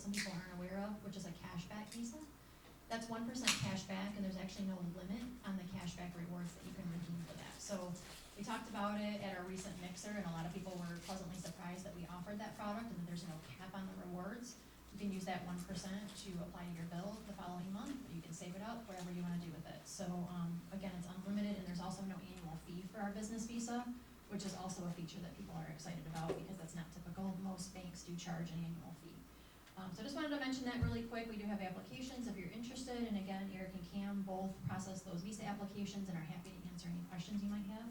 that some people aren't aware of, which is a cashback visa. That's 1% cash back, and there's actually no limit on the cashback rewards that you can redeem for that. So we talked about it at our recent mixer, and a lot of people were pleasantly surprised that we offered that product and that there's no cap on the rewards. You can use that 1% to apply to your bill the following month, or you can save it up, whatever you want to do with it. So again, it's unlimited, and there's also no annual fee for our business visa, which is also a feature that people are excited about because that's not typical. Most banks do charge an annual fee. So I just wanted to mention that really quick. We do have applications if you're interested, and again, Eric and Cam both process those visa applications and are happy to answer any questions you might have.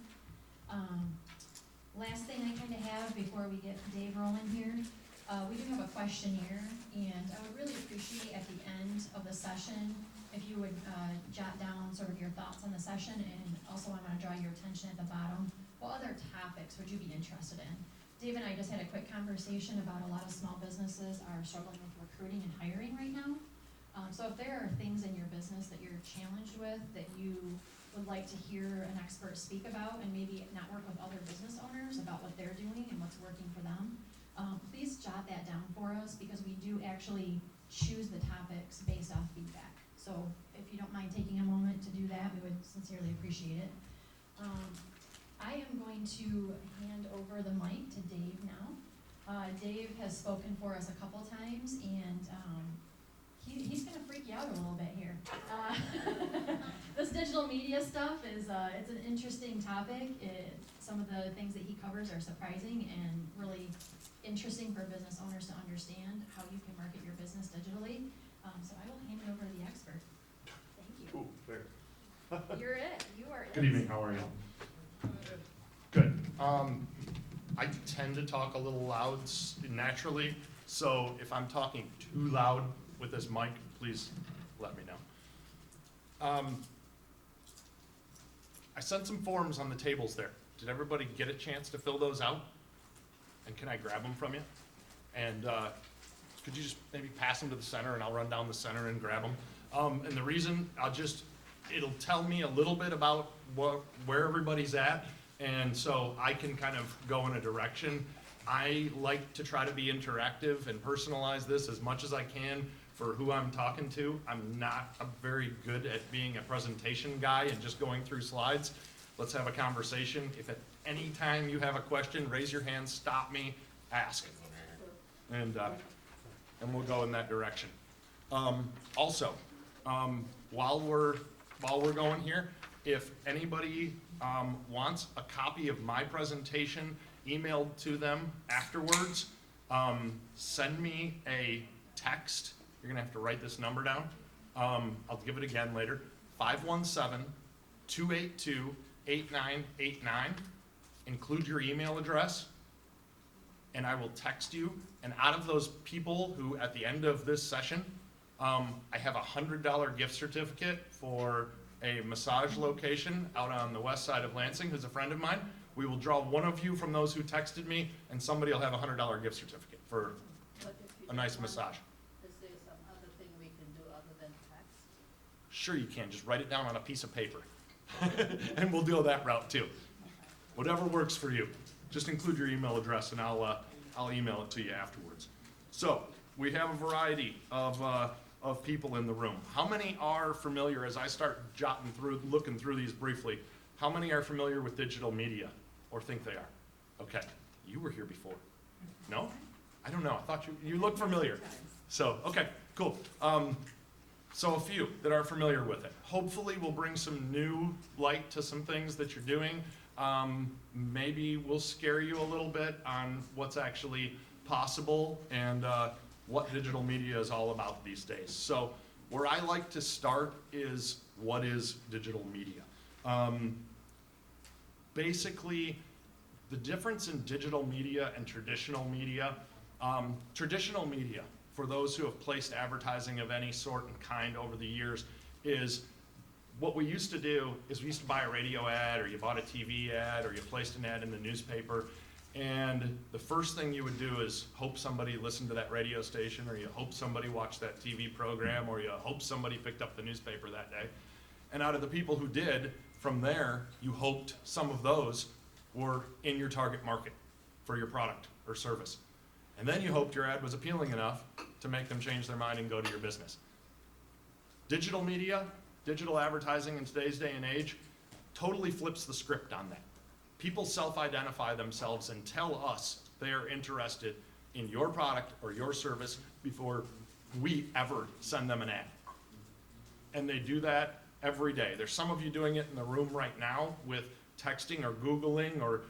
Last thing I kind of have before we get Dave rolling here, we do have a questionnaire, and I would really appreciate at the end of the session if you would jot down sort of your thoughts on the session, and also I want to draw your attention at the bottom. What other topics would you be interested in? Dave and I just had a quick conversation about a lot of small businesses are struggling with recruiting and hiring right now. So if there are things in your business that you're challenged with that you would like to hear an expert speak about, and maybe network with other business owners about what they're doing and what's working for them, please jot that down for us, because we do actually choose the topics based off feedback. So if you don't mind taking a moment to do that, we would sincerely appreciate it. I am going to hand over the mic to Dave now. Dave has spoken for us a couple times, and he's going to freak you out a little bit here. This digital media stuff is it's an interesting topic. Some of the things that he covers are surprising and really interesting for business owners to understand how you can market your business digitally. So I will hand it over to the expert. Thank you. Cool, fair. You're it. You are it. Good evening, how are you? Good. I tend to talk a little loud naturally, so if I'm talking too loud with this mic, please let me know. I sent some forms on the tables there. Did everybody get a chance to fill those out? And can I grab them from you? And could you just maybe pass them to the center, and I'll run down the center and grab them? And the reason, it'll tell me a little bit about where everybody's at, and so I can kind of go in a direction. I like to try to be interactive and personalize this as much as I can for who I'm talking to. I'm not very good at being a presentation guy and just going through slides. Let's have a conversation. If at any time you have a question, raise your hand, stop me, ask. And we'll go in that direction. Also, while we're going here, if anybody wants a copy of my presentation emailed to them afterwards, send me a text. You're gonna have to write this number down. I'll give it again later. 517-282-8989. Include your email address, and I will text you. And out of those people who, at the end of this session, I have a $100 gift certificate for a massage location out on the west side of Lansing, who's a friend of mine. We will draw one of you from those who texted me, and somebody will have a $100 gift certificate for a nice massage. Is there some other thing we can do other than text? Sure you can, just write it down on a piece of paper. And we'll deal that route too. Whatever works for you. Just include your email address, and I'll email it to you afterwards. So we have a variety of people in the room. How many are familiar, as I start looking through these briefly, how many are familiar with digital media or think they are? Okay, you were here before. No? I don't know, I thought you look familiar. So, okay, cool. So a few that are familiar with it. Hopefully we'll bring some new light to some things that you're doing. Maybe we'll scare you a little bit on what's actually possible and what digital media is all about these days. So where I like to start is, what is digital media? Basically, the difference in digital media and traditional media, for those who have placed advertising of any sort and kind over the years, is what we used to do is we used to buy a radio ad, or you bought a TV ad, or you placed an ad in the newspaper, and the first thing you would do is hope somebody listened to that radio station, or you hope somebody watched that TV program, or you hope somebody picked up the newspaper that day. And out of the people who did, from there, you hoped some of those were in your target market for your product or service. And then you hoped your ad was appealing enough to make them change their mind and go to your business. Digital media, digital advertising in today's day and age totally flips the script on that. People self-identify themselves and tell us they are interested in your product or your service before we ever send them an ad. And they do that every day. There's some of you doing it in the room right now with texting or Googling or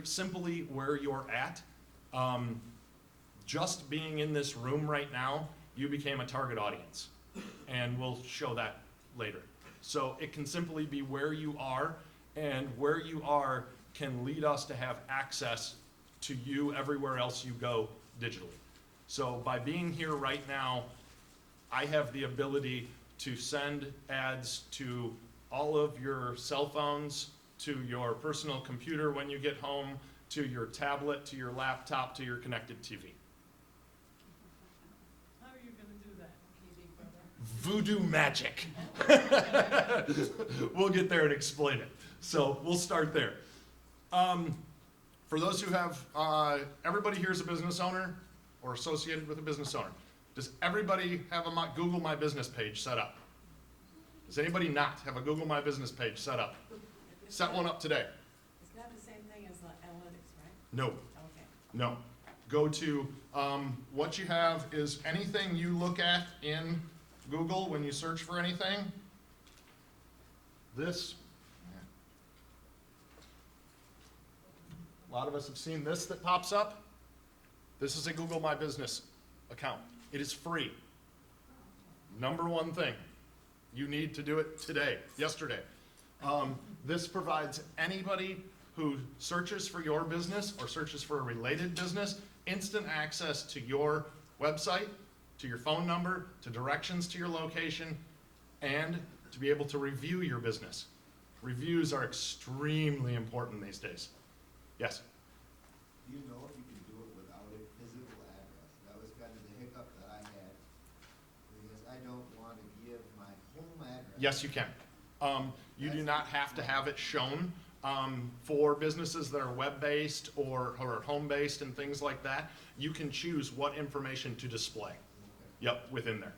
simply where you're at. Just being in this room right now, you became a target audience. And we'll show that later. So it can simply be where you are, and where you are can lead us to have access to you everywhere else you go digitally. So by being here right now, I have the ability to send ads to all of your cell phones, to your personal computer when you get home, to your tablet, to your laptop, to your connected TV. How are you gonna do that, TV brother? Voodoo magic. We'll get there and explain it. So we'll start there. For those who have, everybody here is a business owner or associated with a business owner. Does everybody have a Google My Business page set up? Does anybody not have a Google My Business page set up? Set one up today. It's not the same thing as the analytics, right? No, Okay. no. Go to, what you have is anything you look at in Google when you search for anything. This. A lot of us have seen this that pops up. This is a Google My Business account. It is free. Number one thing, you need to do it today, yesterday. This provides anybody who searches for your business or searches for a related business instant access to your website, to your phone number, to directions to your location, and to be able to review your business. Reviews are extremely important these days. Yes? Do you know if you can do it without a physical address? That was kind of the hiccup that I had, because I don't want to give my home address. Yes, you can. You do not have to have it shown for businesses that are web-based or home-based and things like that. You can choose what information to display. Yep, within there.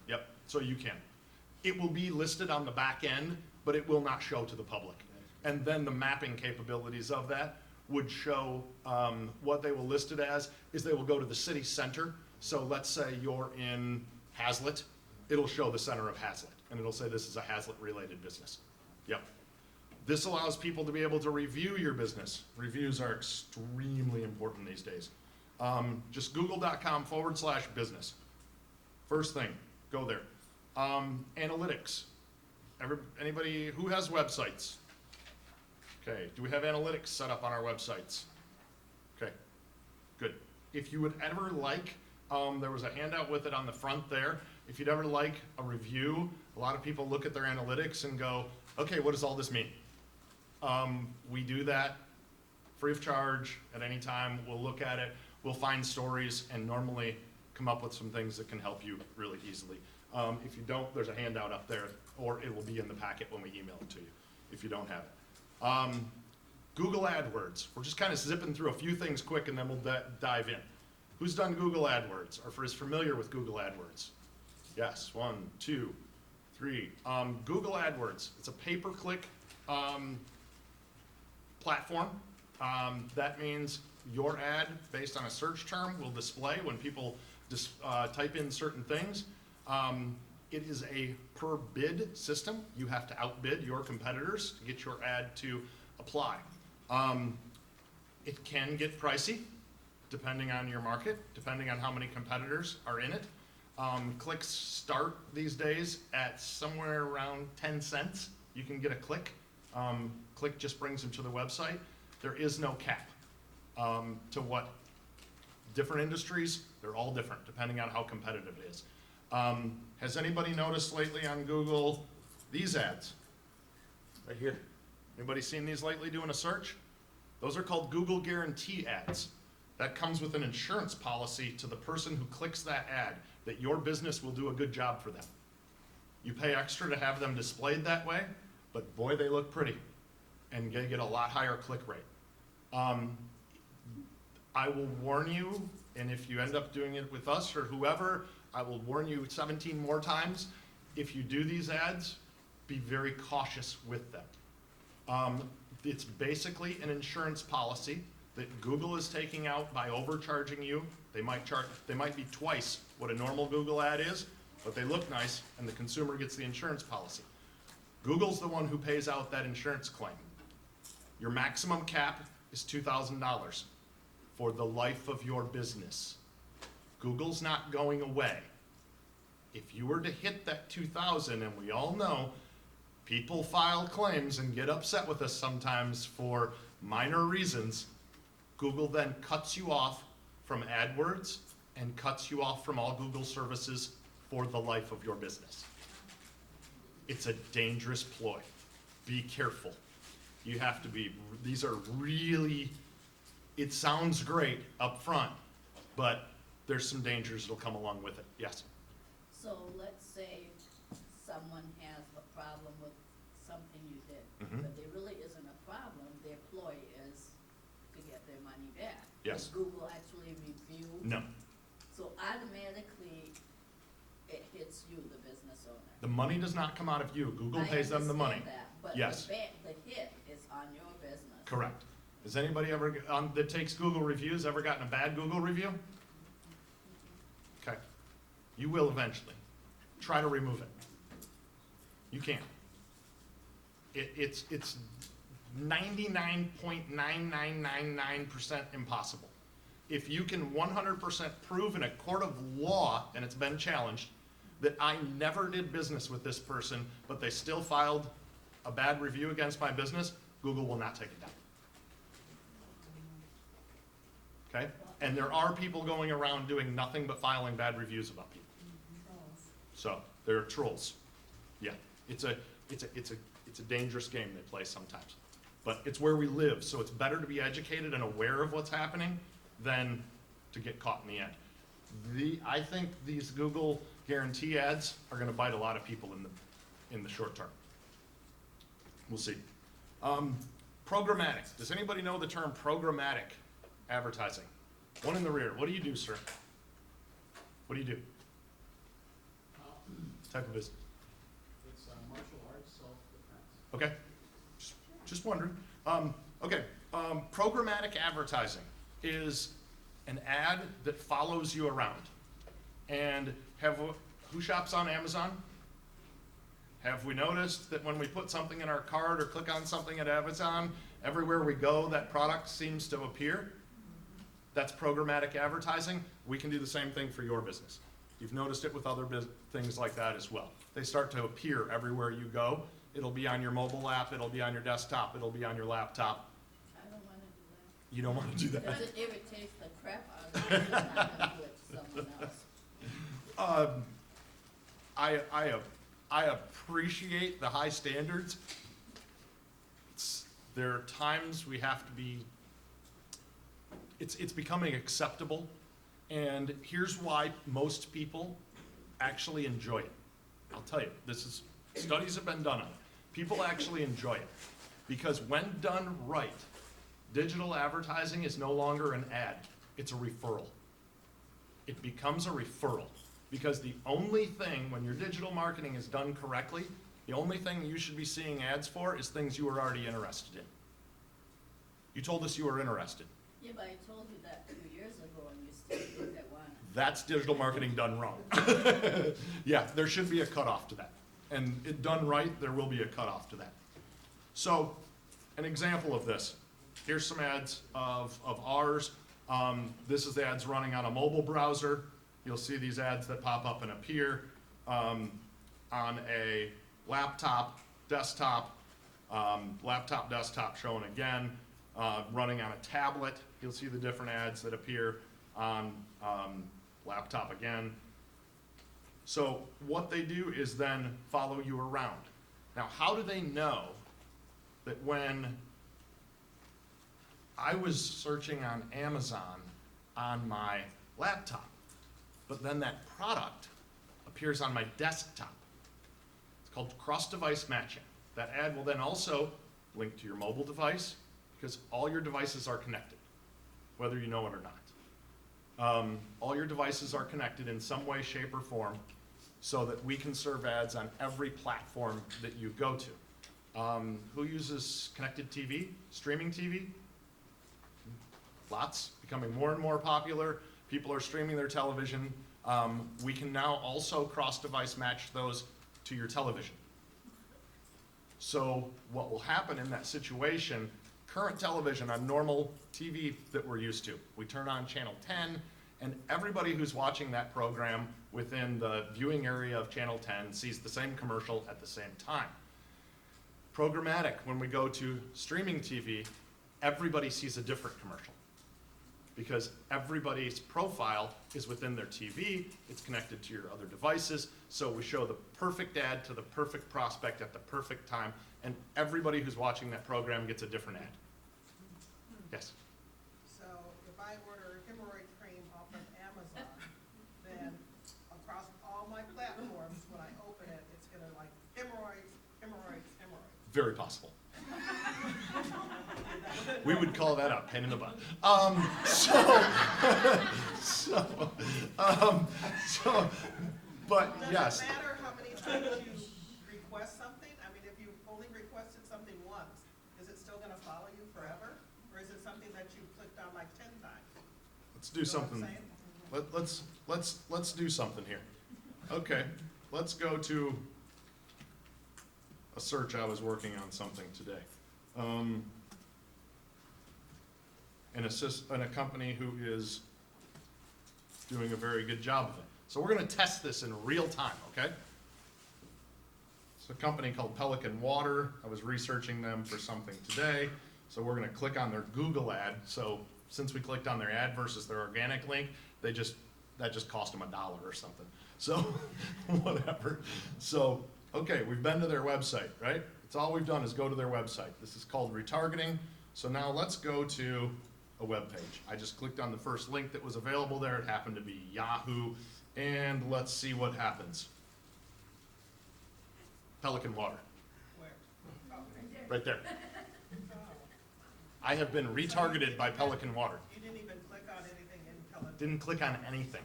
Yep, so you can. It will be listed on the back end, but it will not show to the public. And then the mapping capabilities of that would show what they will list it as is they will go to the city center. So let's say you're in Hazlet, it'll show the center of Hazlet, and it'll say this is a Hazlet-related business. Yep. This allows people to be able to review your business. Reviews are extremely important these days. Just google.com/business. First thing, go there. Analytics. Anybody who has websites? Okay, do we have analytics set up on our websites? Okay, good. If you would ever like, there was a handout with it on the front there. If you'd ever like a review, a lot of people look at their analytics and go, okay, what does all this mean? We do that free of charge at any time. We'll look at it, we'll find stories, and normally come up with some things that can help you really easily. If you don't, there's a handout up there, or it will be in the packet when we email it to you, if you don't have it. Google AdWords. We're just kind of zipping through a few things quick and then we'll dive in. Who's done Google AdWords or is familiar with Google AdWords? Yes, 1, 2, 3. Google AdWords, it's a pay-per-click platform. That means your ad based on a search term will display when people type in certain things. It is a per bid system. You have to outbid your competitors to get your ad to apply. It can get pricey depending on your market, depending on how many competitors are in it. Clicks start these days at somewhere around 10 cents. You can get a click. Click just brings them to the website. There is no cap to what different industries, they're all different depending on how competitive it is. Has anybody noticed lately on Google these ads? Right here. Anybody seen these lately doing a search? Those are called Google Guarantee ads. That comes with an insurance policy to the person who clicks that ad that your business will do a good job for them. You pay extra to have them displayed that way, but boy, they look pretty and they get a lot higher click rate. I will warn you, And if you end up doing it with us or whoever, I will warn you 17 more times, if you do these ads, be very cautious with them. It's basically an insurance policy that Google is taking out by overcharging you. They might be twice what a normal Google ad is, but they look nice and the consumer gets the insurance policy. Google's the one who pays out that insurance claim. Your maximum cap is $2,000 for the life of your business. Google's not going away. If you were to hit that 2,000, and we all know people file claims and get upset with us sometimes for minor reasons, Google then cuts you off from AdWords and cuts you off from all Google services for the life of your business. It's a dangerous ploy. Be careful. You have to be, these are really, it sounds great up front, but there's some dangers that'll come along with it. Yes? So let's say someone has a problem with something you did, Mhm. but there really isn't a problem, their ploy is to get their money back. Yes. Does Google actually review? No. So automatically, it hits you, the business owner. The money does not come out of you. Google I pays them the money. understand that, but Yes. the hit is on your business. Correct. Has anybody ever, that takes Google reviews, ever gotten a bad Google review? Okay. You will eventually. Try to remove it. You can. It's 99.9999% impossible. If you can 100% prove in a court of law, and it's been challenged, that I never did business with this person, but they still filed a bad review against my business, Google will not take it down. Okay? And there are people going around doing nothing but filing bad reviews about people. So, they're trolls. Yeah, it's a dangerous game they play sometimes. But it's where we live, so it's better to be educated and aware of what's happening than to get caught in the end. I think these Google guarantee ads are gonna bite a lot of people in the short term. We'll see. Programmatic. Does anybody know the term programmatic advertising? One in the rear. What do you do, sir? What do you do? Type of business. It's martial arts, self-defense. Okay. Just wondering. Okay. Programmatic advertising is an ad that follows you around. And who shops on Amazon? Have we noticed that when we put something in our cart or click on something at Amazon, everywhere we go, that product seems to appear? That's programmatic advertising. We can do the same thing for your business. You've noticed it with other things like that as well. They start to appear everywhere you go. It'll be on your mobile app, it'll be on your desktop, it'll be on your laptop. I don't wanna do that. You don't want to do that. Because it irritates the crap out of me, and I'm gonna do it to someone else. I appreciate the high standards. There are times we have to be, it's becoming acceptable. And here's why most people actually enjoy it. I'll tell you, studies have been done on it. People actually enjoy it. Because when done right, digital advertising is no longer an ad, it's a referral. It becomes a referral. Because the only thing, when your digital marketing is done correctly, the only thing you should be seeing ads for is things you were already interested in. You told us you were interested. Yeah, but I told you that 2 years ago and you still look at one. That's digital marketing done wrong. Yeah, there should be a cutoff to that. And it done right, there will be a cutoff to that. So, an example of this. Here's some ads of ours. This is the ads running on a mobile browser. You'll see these ads that pop up and appear on a laptop, desktop shown again, running on a tablet. You'll see the different ads that appear on laptop again. So what they do is then follow you around. Now, how do they know that when I was searching on Amazon on my laptop, but then that product appears on my desktop? It's called cross-device matching. That ad will then also link to your mobile device because all your devices are connected, whether you know it or not. All your devices are connected in some way, shape, or form so that we can serve ads on every platform that you go to. Who uses connected TV, streaming TV? Lots, becoming more and more popular. People are streaming their television. We can now also cross-device match those to your television. So what will happen in that situation, current television on normal TV that we're used to, we turn on channel 10, and everybody who's watching that program within the viewing area of channel 10 sees the same commercial at the same time. Programmatic, when we go to streaming TV, everybody sees a different commercial because everybody's profile is within their TV, it's connected to your other devices, so we show the perfect ad to the perfect prospect at the perfect time, and everybody who's watching that program gets a different ad. Yes? So if I order hemorrhoid cream off of Amazon, then across all my platforms, when I open it, it's gonna like hemorrhoids, hemorrhoids, hemorrhoids. Very possible. We would call that a pain in the butt. But yes. Does it matter how many times you request something? I mean, if you only requested something once, is it still gonna follow you forever? Or is it something that you clicked on like 10 times? Let's do You know what I'm something. saying? Let's do something here. Okay, let's go to a search. I was working on something today. And a company who is doing a very good job of it. So we're gonna test this in real time, okay? It's a company called Pelican Water. I was researching them for something today. So we're gonna click on their Google ad. So since we clicked on their ad versus their organic link, that just cost them $1 or something. So whatever. So, okay, we've been to their website, right? It's all we've done is go to their website. This is called retargeting. So now let's go to a web page. I just clicked on the first link that was available there. It happened to be Yahoo. And let's see what happens. Pelican Water, Where? Oh, right there. I have been retargeted by Pelican Water. you didn't even click on anything in Pelican, Didn't click on anything.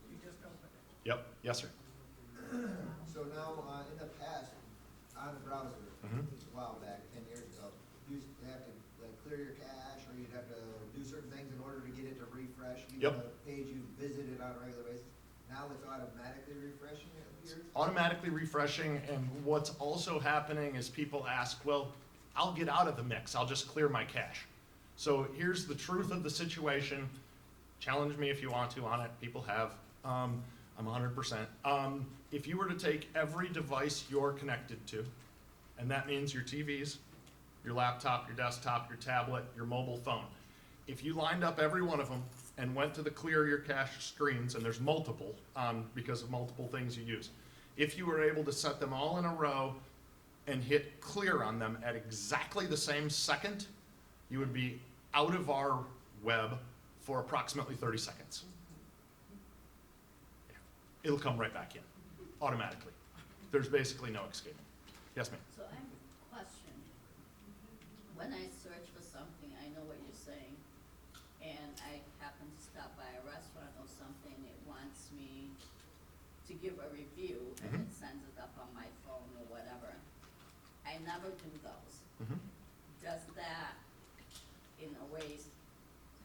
you just opened it. Yep, yes, sir. So now, in the past, on the browser, Mhm. a while back, 10 years ago, you used to have to like clear your cache, or you'd have to do certain things in order to get it to refresh. Yep. Even a page you visited on a regular basis. Now it's automatically refreshing, it appears. Automatically refreshing, and what's also happening is people ask, well, I'll get out of the mix, I'll just clear my cache. So here's the truth of the situation. Challenge me if you want to on it, people have. I'm 100%. If you were to take every device you're connected to, and that means your TVs, your laptop, your desktop, your tablet, your mobile phone, if you lined up every one of them and went to the clear your cache screens, and there's multiple because of multiple things you use, if you were able to set them all in a row and hit clear on them at exactly the same second, you would be out of our web for approximately 30 seconds. Yeah. It'll come right back in, automatically. There's basically no escape. Yes, ma'am? So I have a question. When I search for something, I know what you're saying, and I happen to stop by a restaurant or something, it wants me to give a review, and it sends it up on my phone or whatever. I never do those. Mhm. Does that, in a way,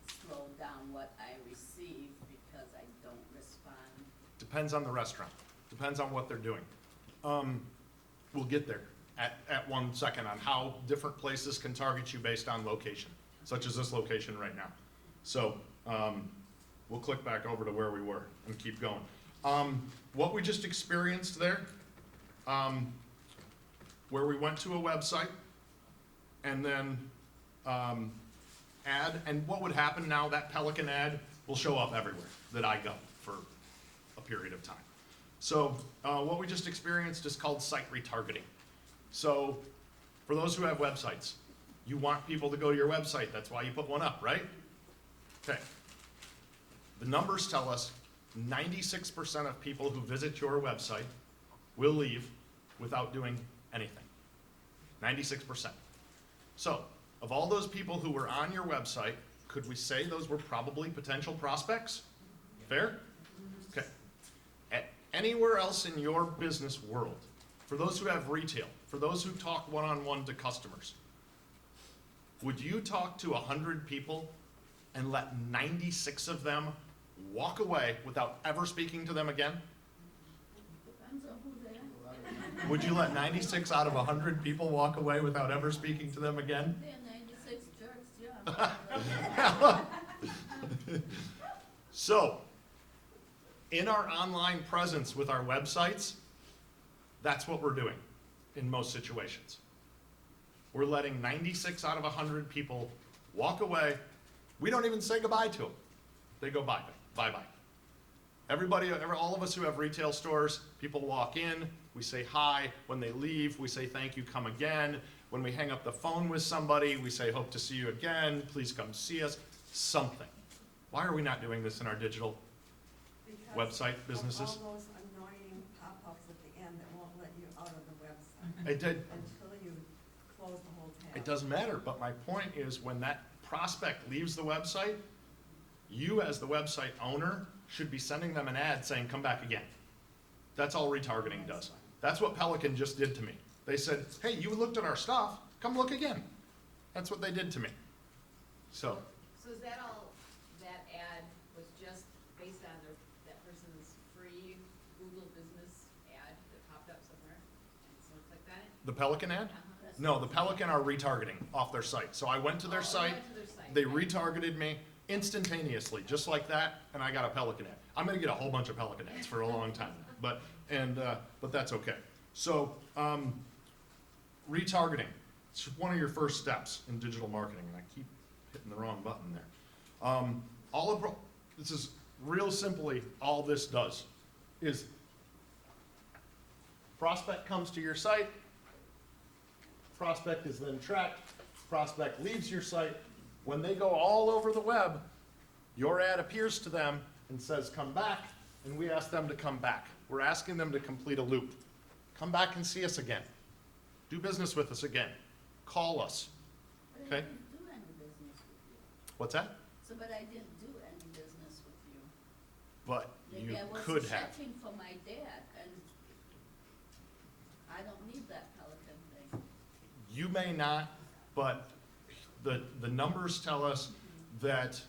slow down what I receive because I don't respond? Depends on the restaurant. Depends on what they're doing. We'll get there at 1 second on how different places can target you based on location, such as this location right now. So we'll click back over to where we were and keep going. What we just experienced there, where we went to a website and then ad, and what would happen now, that Pelican ad will show up everywhere that I go for a period of time. So what we just experienced is called site retargeting. So for those who have websites, you want people to go to your website. That's why you put one up, right? Okay. The numbers tell us 96% of people who visit your website will leave without doing anything. 96%. So of all those people who were on your website, could we say those were probably potential prospects? Fair? Okay. Anywhere else in your business world, for those who have retail, for those who talk one-on-one to customers, would you talk to 100 people and let 96 of them walk away without ever speaking to them again? Depends on who they are. Would you let 96 out of 100 people walk away without ever speaking to them again? They're 96 jerks, yeah. So, in our online presence with our websites, that's what we're doing in most situations. We're letting 96 out of 100 people walk away. We don't even say goodbye to them. They go bye, bye-bye. All of us who have retail stores, people walk in, we say hi. When they leave, we say thank you, come again. When we hang up the phone with somebody, we say hope to see you again, please come see us, something. Why are we not doing this in our digital Because website of businesses? all those annoying pop-ups at the end that won't let you out of the website It did. until you close the whole tab. It doesn't matter, but my point is when that prospect leaves the website, you as the website owner should be sending them an ad saying, come back again. That's all retargeting does. That's what Pelican just did to me. They said, hey, you looked at our stuff, come look again. That's what they did to me. So, So is that all, that ad was just based on that person's free Google business ad that popped up somewhere? And so it's like that? the Pelican ad? That's No, the Pelican are retargeting off their site. So I went to their Oh, site, went to their site, they got it. retargeted me instantaneously, just like that, and I got a Pelican ad. I'm gonna get a whole bunch of Pelican ads for a long time, but that's okay. So, retargeting, it's one of your first steps in digital marketing, and I keep hitting the wrong button there. This is real simply, all this does is prospect comes to your site, prospect is then tracked, prospect leaves your site. When they go all over the web, your ad appears to them and says, come back, and we ask them to come back. We're asking them to complete a loop. Come back and see us again. Do business with us again. Call us. But Okay. I didn't do any business with you. What's that? So, but I didn't do any business with you. But you Maybe I could was have. checking for my dad, and I don't need that Pelican thing. You may not, but the numbers tell us that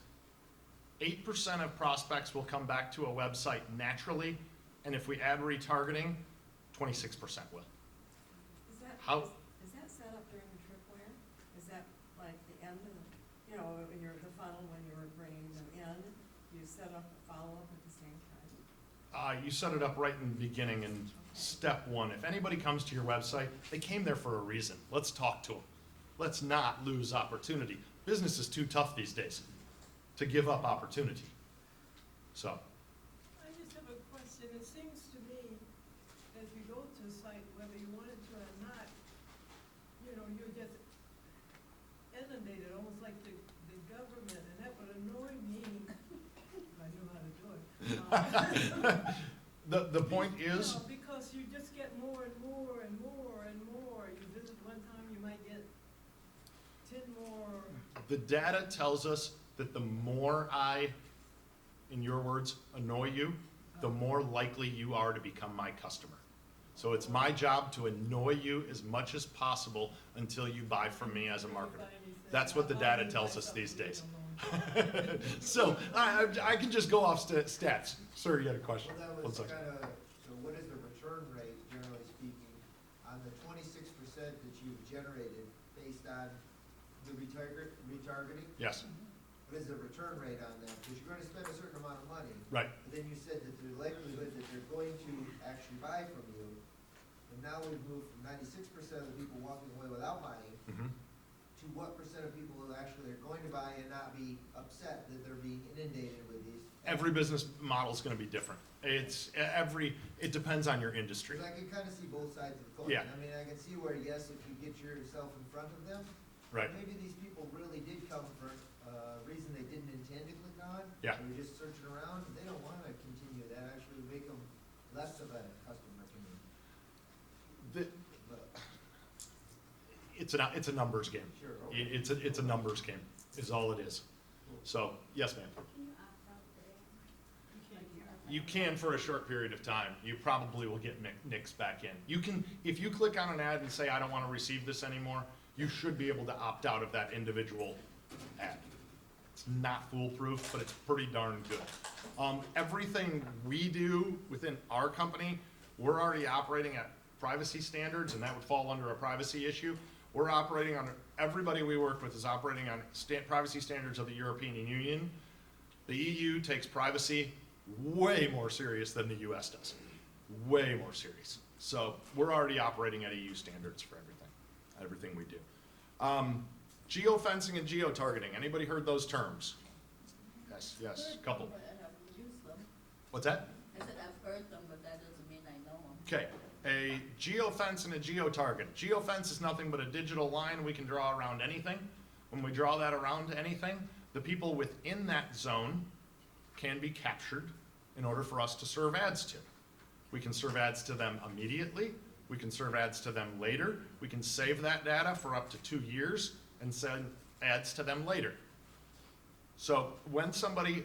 8% of prospects will come back to a website naturally, and if we add retargeting, 26% will. Is that, How- is that set up during the tripwire? Is that like the end of, in the funnel when you were bringing them in, you set up a follow-up at the same time? You set it up right in the beginning in step one. If anybody comes to your website, they came there for a reason. Let's talk to them. Let's not lose opportunity. Business is too tough these days to give up opportunity. So, I just have a question. It seems to me, as you go to a site, whether you want it to or not, you're just inundated, almost like the government, and that would annoy me if I knew how to do it. the point is, Because you just get more and more and more and more. You visit one time, you might get 10 more. the data tells us that the more I, in your words, annoy you, the more likely you are to become my customer. So it's my job to annoy you as much as possible until you buy from me as a marketer. That's what the data tells us these days. So I can just go off stats. Sir, you had a question? Well, that One was second. kind of, so what is the return rate, generally speaking, on the 26% that you've generated based on the retargeting? Yes, What is the return rate on that? Because you're gonna spend a certain amount of money, right. but then you said that the likelihood that they're going to actually buy from you, and now we've moved from 96% of the people walking away without buying, Mhm. to what percent of people who actually are going to buy and not be upset that they're being inundated with these? Every business model is going to be different. It depends on your industry. Because I can kind of see both sides of the coin. Yeah. I mean, I can see where, yes, if you get yourself in front of them, Right. maybe these people really did come for a reason they didn't intend to click on. Yeah. They were just searching around, they don't want to continue that, actually would make them less of a customer to me. The- But, It's a numbers game. sure, okay. It's a numbers game, is all it is. So, yes, ma'am. Can you opt out there? You can't. You can for a short period of time. You probably will get nixed back in. You can, if you click on an ad and say, I don't want to receive this anymore, you should be able to opt out of that individual ad. It's not foolproof, but it's pretty darn good. Everything we do within our company, we're already operating at privacy standards, and that would fall under a privacy issue. We're operating on, everybody we work with is operating on privacy standards of the European Union. The EU takes privacy way more serious than the US does. Way more serious. So we're already operating at EU standards for everything we do. Geofencing and geotargeting, anybody heard those terms? Yes, yes, a couple. But I haven't used them. What's that? I said I've heard them, but that doesn't mean I know them. Okay, a geofence and a geotarget. Geofence is nothing but a digital line we can draw around anything. When we draw that around anything, the people within that zone can be captured in order for us to serve ads to. We can serve ads to them immediately. We can serve ads to them later. We can save that data for up to 2 years and send ads to them later. So when somebody